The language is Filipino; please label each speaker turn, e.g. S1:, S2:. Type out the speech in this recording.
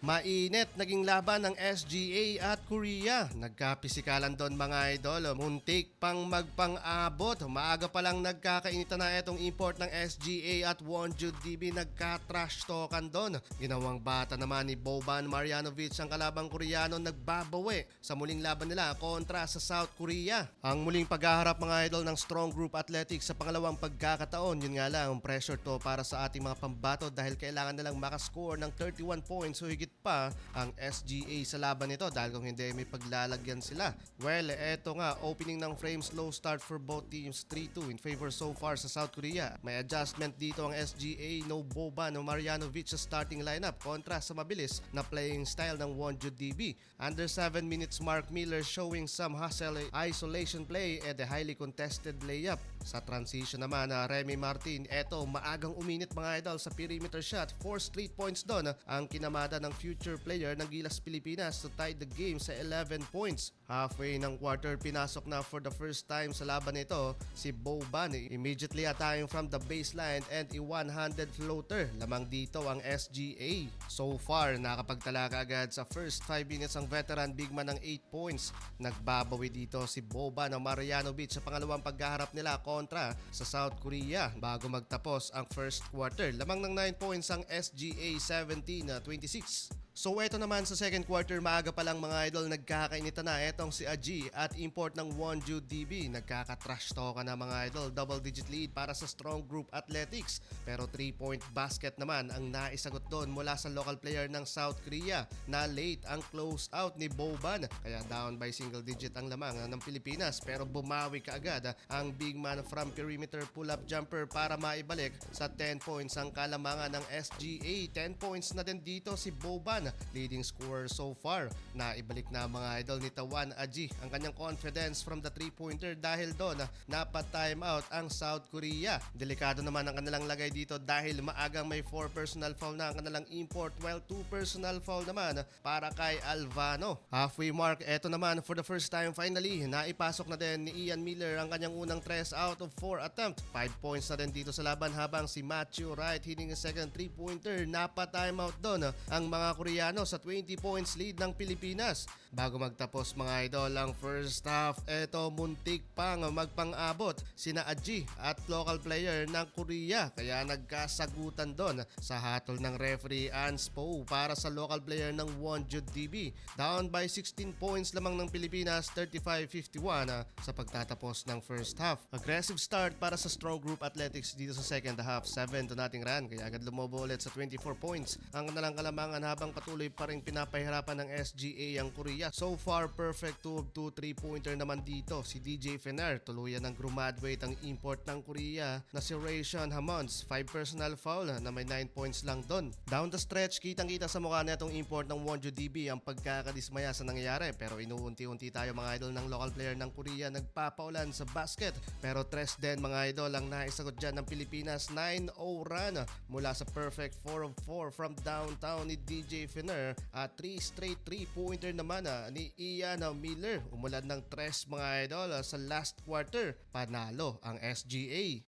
S1: Mainit naging laban ng SGA at Korea. Nagkapisikalan doon mga idol. Muntik pang magpang-abot. Maaga pa lang nagkakainitan na itong import ng SGA at Wonju DB. Nagka-trash talkan doon. Ginawang bata naman ni Boban Marjanovic ang kalabang Koreano nagbabawi sa muling laban nila kontra sa South Korea. Ang muling paghaharap mga idol ng Strong Group Athletics sa pangalawang pagkakataon. Yun nga lang, pressure to para sa ating mga pambato dahil kailangan nilang makascore ng 31 points o higit pa ang SGA sa laban nito dahil kung hindi may paglalagyan sila. Well, eto nga, opening ng frame, slow start for both teams, 3-2 in favor so far sa South Korea. May adjustment dito ang SGA, no Boban o Marjanovic sa starting lineup kontra sa mabilis na playing style ng Wonju DB. Under 7 minutes, Mark Miller showing some hustle, isolation play and a highly contested layup. Sa transition naman na Remy Martin, eto maagang uminit mga idol sa perimeter shot, 4 straight points doon ang kinamada ng future player ng Gilas Pilipinas to tie the game sa 11 points. Halfway ng quarter, pinasok na for the first time sa laban nito si Boban. Immediately attacking from the baseline and a one-handed floater. Lamang dito ang SGA. So far, nakapagtala agad sa first 5 minutes ang veteran big man ng 8 points. Nagbabawi dito si Boban o Marjanovic sa pangalawang paghaharap nila kontra sa South Korea. Bago magtapos ang first quarter, lamang ng 9 points ang SGA, 17-26. So eto naman sa second quarter, maaga pa lang mga idol, nagkakainita na etong si Aji at import ng Wonju DB. Nagkaka-trash talk na mga idol, double digit lead para sa Strong Group Athletics. Pero 3-point basket naman ang naisagot doon mula sa local player ng South Korea na late ang close out ni Boban. Kaya down by single digit ang lamang ng Pilipinas pero bumawi kaagad ang big man from perimeter pull-up jumper para maibalik sa 10 points ang kalamangan ng SGA. 10 points na din dito si Boban, leading scorer so far. Naibalik na mga idol ni Tawan Aji ang kanyang confidence from the 3-pointer dahil doon napa-time out ang South Korea. Delikado naman ang kanilang lagay dito dahil maagang may 4 personal foul na ang kanilang import while 2 personal foul naman para kay Alvano. Halfway mark, eto naman for the first time finally, naipasok na din ni Ian Miller ang kanyang unang 3 out of 4 attempt. 5 points na din dito sa laban habang si Matthew Wright hitting a second 3-pointer. Napa-time out doon ang mga Koreano sa 20 points lead ng Pilipinas. Bago magtapos mga idol ang first half, eto muntik pang magpang-abot sina Aji at local player ng Korea kaya nagkasagutan doon sa hatol ng referee Anspo para sa local player ng Wonju DB. Down by 16 points lamang ng Pilipinas, 35-51 sa pagtatapos ng first half. Aggressive start para sa Strong Group Athletics dito sa second half, 7-0 run kaya agad lumobo ulit sa 24 points ang kanilang kalamangan habang patuloy pa rin pinapahirapan ng SGA ang Korea. So far, perfect 2 of 2 3-pointer naman dito si DJ Fener. Tuluyan ng graduate ang import ng Korea na si Rayshon Hammonds. 5 personal foul na may 9 points lang doon. Down the stretch, kitang-kita sa mukha na itong import ng Wonju DB ang pagkakadismaya sa nangyayari. Pero inuunti-unti tayo mga idol ng local player ng Korea nagpapaulan sa basket. Pero tres din mga idol ang naisagot dyan ng Pilipinas. 9-0 run mula sa perfect 4 of 4 from downtown ni DJ Fener at 3 straight 3-pointer naman ni Ian Miller. Umulan ng 3 mga idol sa last quarter. Panalo ang SGA.